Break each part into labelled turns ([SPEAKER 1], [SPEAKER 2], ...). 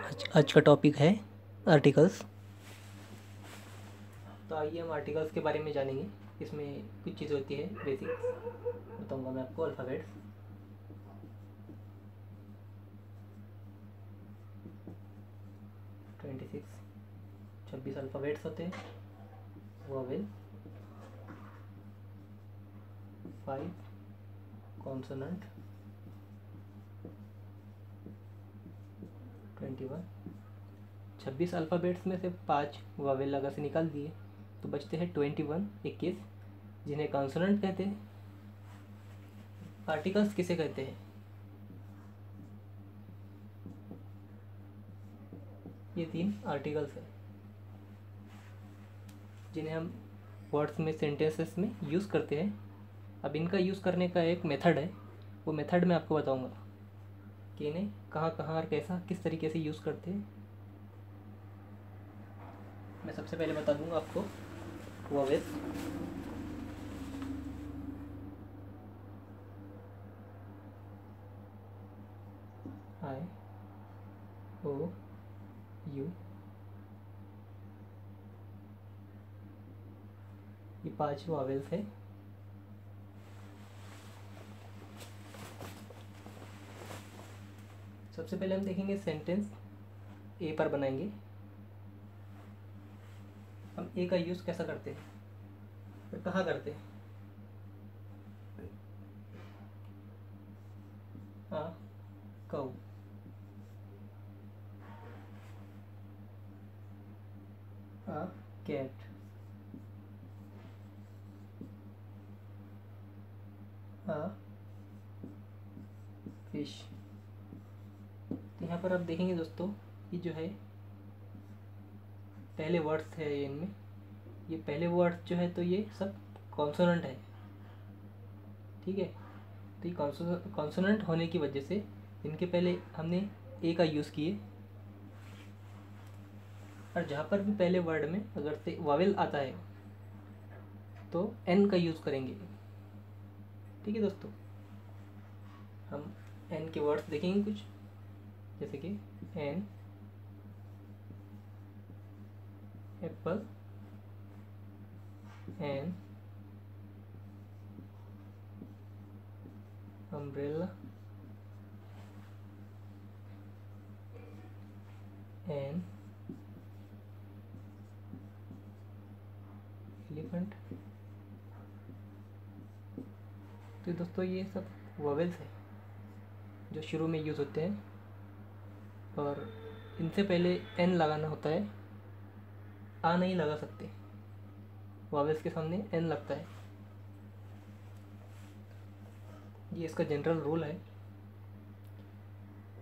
[SPEAKER 1] आज का टॉपिक है आर्टिकल्स। तो आइए हम आर्टिकल्स के बारे में जानेंगे। इसमें कुछ चीज़ होती है बेसिक, बताऊंगा मैं आपको। अल्फ़ाबेट्स, ट्वेंटी सिक्स 26 अल्फ़ाबेट्स होते हैं। Vowel, 5 consonant, 21। 26 अल्फ़ाबेट्स में से 5 वोवेल अगर से निकाल दिए तो बचते हैं 21 जिन्हें कॉन्सोनेंट कहते हैं। आर्टिकल्स किसे कहते हैं? ये 3 आर्टिकल्स हैं जिन्हें हम वर्ड्स में, सेंटेंसेस में यूज़ करते हैं। अब इनका यूज़ करने का एक मेथड है, वो मेथड मैं आपको बताऊंगा कि इन्हें कहाँ कहाँ और कैसा, किस तरीके से यूज़ करते हैं। मैं सबसे पहले बता दूंगा आपको वोवेल्स। आई, ओ, यू, ये 5 वोवेल्स है। सबसे पहले हम देखेंगे सेंटेंस ए पर बनाएंगे। हम ए का यूज़ कैसा करते हैं और कहाँ करते हैं? आ कऊ, आ कैट, आ फिश। तो यहाँ पर आप देखेंगे दोस्तों, ये जो है पहले वर्ड्स है इनमें, ये पहले वर्ड्स जो है तो ये सब कॉन्सोनेंट है, ठीक है। तो ये कॉन्सोनेंट होने की वजह से इनके पहले हमने ए का यूज़ किए, और जहाँ पर भी पहले वर्ड में अगर से वावेल आता है तो एन का यूज़ करेंगे, ठीक है दोस्तों। हम एन के वर्ड्स देखेंगे कुछ, जैसे कि an apple, an umbrella, an elephant. तो दोस्तों ये सब वोवेल्स हैं जो शुरू में यूज़ होते हैं, और इनसे पहले एन लगाना होता है, आ नहीं लगा सकते। वोवेल्स के सामने एन लगता है, ये इसका जनरल रूल है।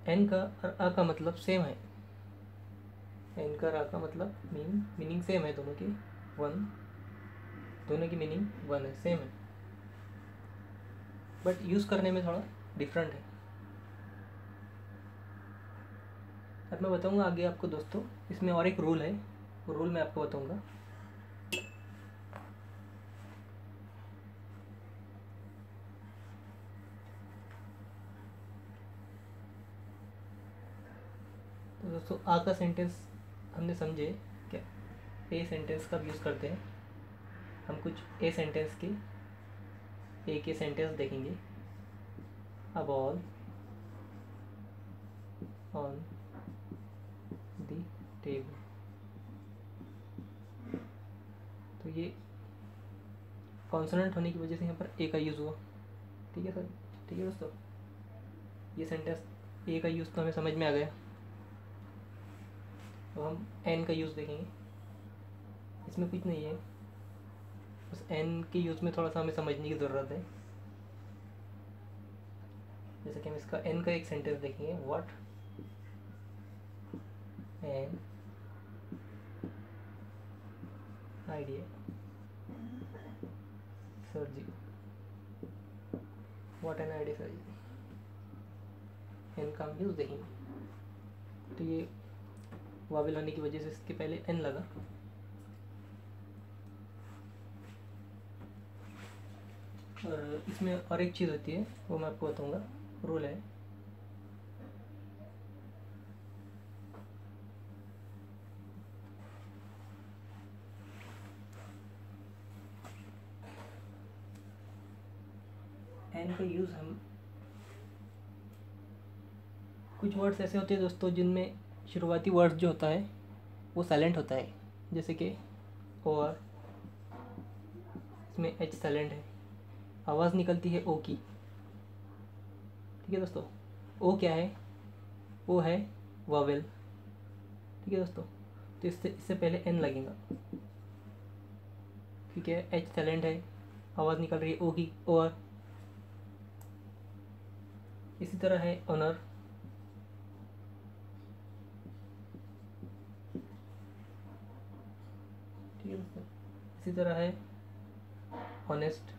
[SPEAKER 1] एन का और आ का मतलब सेम है, एन का और आ का मतलब मीनिंग सेम है, दोनों की वन, दोनों की मीनिंग वन है, सेम है, बट यूज़ करने में थोड़ा डिफरेंट है। अब मैं बताऊंगा आगे आपको दोस्तों, इसमें और एक रूल है, वो रूल मैं आपको बताऊंगा। तो दोस्तों आ का सेंटेंस हमने समझे क्या, ए सेंटेंस का यूज़ करते हैं। हम कुछ ए सेंटेंस के, ए के सेंटेंस देखेंगे। A ball on the table. तो ये कॉन्सोनेंट होने की वजह से यहाँ पर ए का यूज़ हुआ, ठीक है सर, ठीक है दोस्तों। ये सेंटेंस ए का यूज़ तो हमें समझ में आ गया। तो हम एन का यूज़ देखेंगे। इसमें कुछ नहीं है, बस एन के यूज़ में थोड़ा सा हमें समझने की ज़रूरत है। जैसे कि हम इसका एन का एक सेंटेंस देखेंगे। What an idea sir ji, what an idea sir ji, an का हम यूज़ देखेंगे। तो ये वावेल होने की वजह से इसके पहले एन लगा। और इसमें और एक चीज़ होती है, वो मैं आपको बताऊंगा, रूल है। एन का यूज़ हम कुछ वर्ड्स ऐसे होते हैं दोस्तों जिनमें शुरुआती वर्ड्स जो होता है वो साइलेंट होता है, जैसे कि और, इसमें एच साइलेंट है, आवाज़ निकलती है ओ की। ठीक है दोस्तों, ओ क्या है? ओ है वावेल। ठीक है दोस्तों, तो इससे पहले एन लगेगा। ठीक है, एच साइलेंट है, आवाज़ निकल रही है ओ की, और। इसी तरह है ऑनर। ठीक है दोस्तों, इसी तरह है ऑनेस्ट।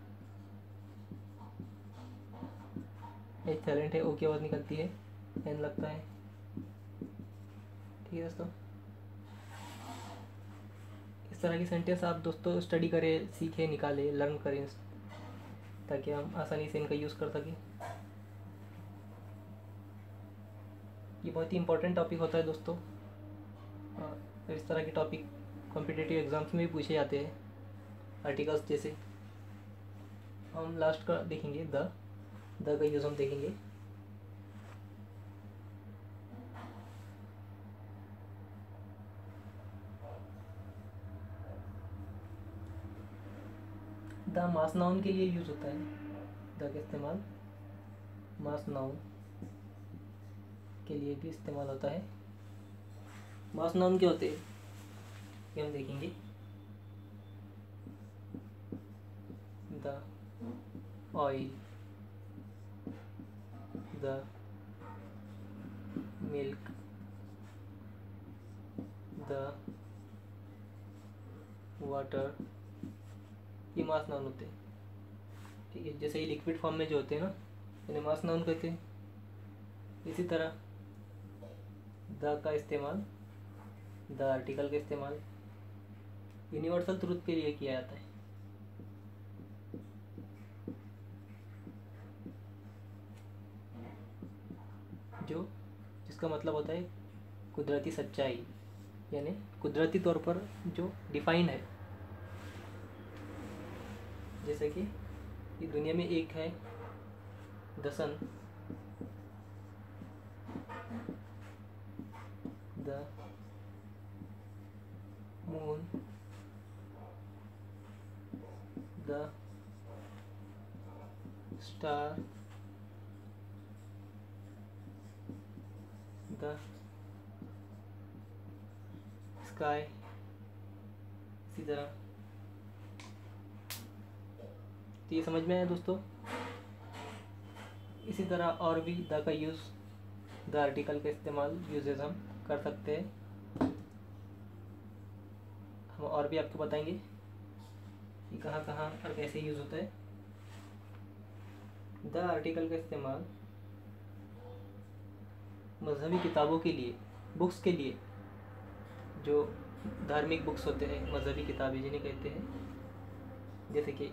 [SPEAKER 1] एच साइलेंट है, ओ की आवाज़ निकलती है, एन लगता है। ठीक है दोस्तों, इस तरह की सेंटेंस आप दोस्तों स्टडी करें, सीखें, निकालें, लर्न करें, ताकि हम आसानी से इनका यूज़ कर सकें। ये बहुत ही इंपॉर्टेंट टॉपिक होता है दोस्तों, और इस तरह के टॉपिक कॉम्पिटिटिव एग्ज़ाम्स में भी पूछे जाते हैं, आर्टिकल्स जैसे। हम लास्ट का देखेंगे, द का यूज़ हम देखेंगे। द मास नाउन के लिए यूज़ होता है, द का इस्तेमाल मास नाउन के लिए भी इस्तेमाल होता है। मास नाउन क्या होते हैं ये हम देखेंगे। The oil, the milk, the water, ये मास नाउन होते हैं। ठीक है, जैसे ये लिक्विड फॉर्म में जो होते हैं ना, इन्हें मास नाउन कहते हैं। इसी तरह द का इस्तेमाल, द आर्टिकल का इस्तेमाल यूनिवर्सल ट्रूथ के लिए किया जाता है। जिसका मतलब होता है कुदरती सच्चाई, यानी कुदरती तौर पर जो डिफाइंड है। जैसे कि ये दुनिया में एक है the sun, the moon, the star, the sky. इसी तरह, तो ये समझ में आया दोस्तों। इसी तरह और भी द का यूज़, द आर्टिकल का इस्तेमाल, यूजेस हम कर सकते हैं। हम और भी आपको बताएंगे कि कहाँ कहाँ और कैसे यूज़ होता है। द आर्टिकल का इस्तेमाल मजहबी किताबों के लिए, बुक्स के लिए, जो धार्मिक बुक्स होते हैं, मजहबी किताबें जिन्हें कहते हैं, जैसे कि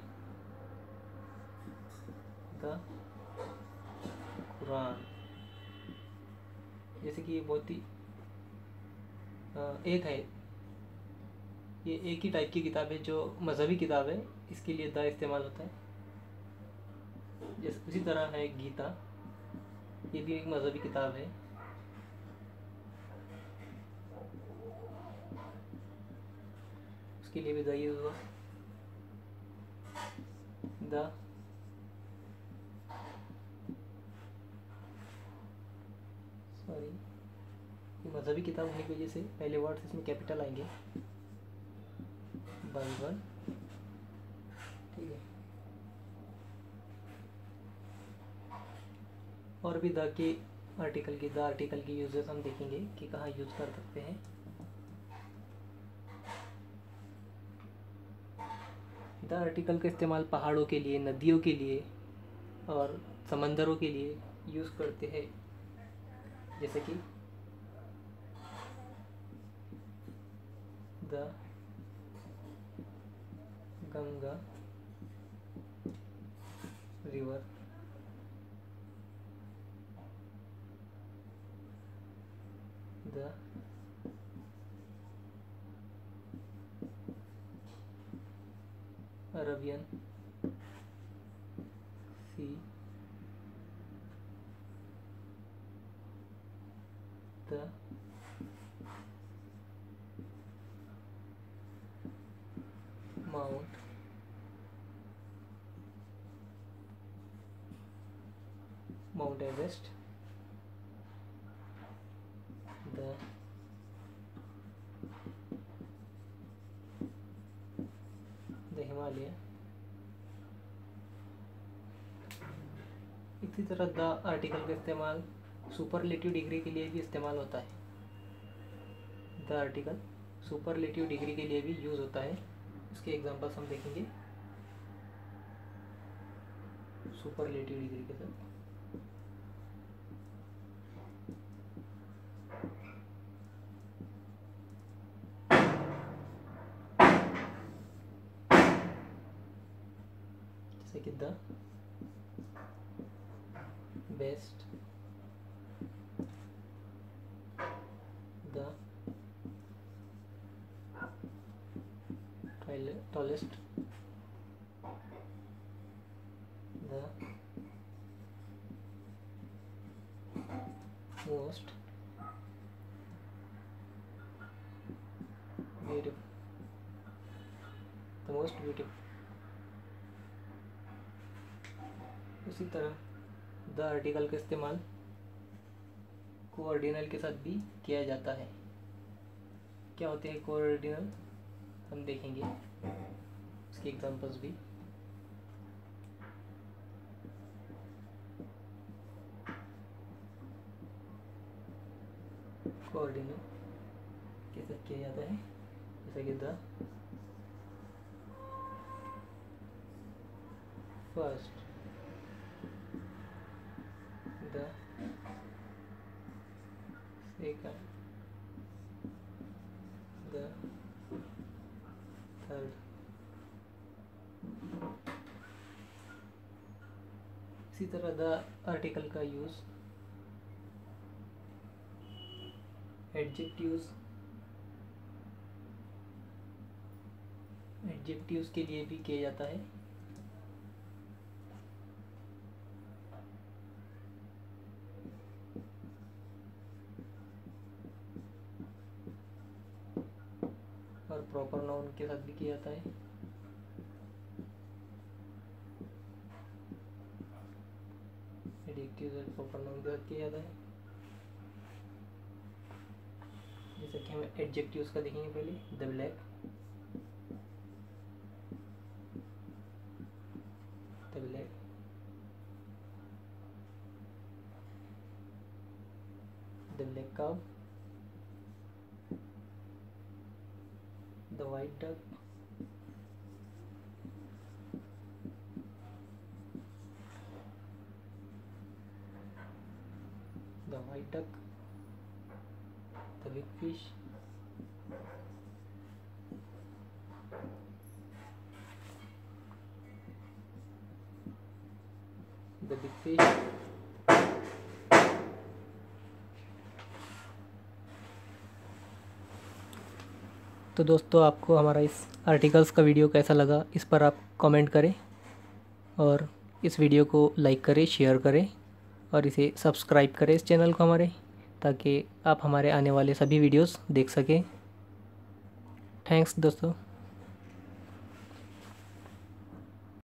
[SPEAKER 1] द कुरान। जैसे कि ये बहुत ही एक है, ये एक ही टाइप की किताब है जो मजहबी किताब है, इसके लिए द इस्तेमाल होता है। जैसे उसी तरह है गीता, ये भी एक मजहबी किताब है। उसके लिए भी द यूज़ हुआ। द सॉरी, ये मजहबी किताब होने की वजह से पहले वर्ड्स इसमें कैपिटल आएंगे, बाइबल। ठीक है, और भी द के आर्टिकल की यूजेस हम देखेंगे कि कहाँ यूज़ कर सकते हैं। द आर्टिकल का इस्तेमाल पहाड़ों के लिए, नदियों के लिए और समंदरों के लिए यूज़ करते हैं। जैसे कि the Ganga river, the Arabian sea, the Mount Everest, the Himalaya। इसी तरह द आर्टिकल का इस्तेमाल सुपरलेटिव डिग्री के लिए भी इस्तेमाल होता है। द आर्टिकल सुपरलेटिव डिग्री के लिए भी यूज़ होता है। इसके एग्जांपल्स हम देखेंगे सुपरलेटिव डिग्री के साथ। जैसे कि the best, the tallest, the most beautiful, the most beautiful। उसी तरह द आर्टिकल का इस्तेमाल कोऑर्डिनल के साथ भी किया जाता है। क्या होते हैं कोऑर्डिनल, हम देखेंगे इसके एग्जांपल्स भी। कोऑर्डिनल के साथ किया जाता है जैसे कि the first, the second, the third. इसी तरह द आर्टिकल का यूज़ एडजेक्टिव्स के लिए भी किया जाता है। और प्रॉपर नाउन के साथ भी किया जाता है। एडजेक्टिव्स और प्रॉपर नाउन के साथ किया जाता है। जैसे कि हम एडजेक्टिव्स का देखेंगे पहले, the black, the black, the black cow, the white duck, the white duck, the big fish, the big fish। तो दोस्तों, आपको हमारा इस आर्टिकल्स का वीडियो कैसा लगा, इस पर आप कमेंट करें और इस वीडियो को लाइक करें, शेयर करें और इसे सब्सक्राइब करें इस चैनल को हमारे, ताकि आप हमारे आने वाले सभी वीडियोस देख सकें। थैंक्स दोस्तों।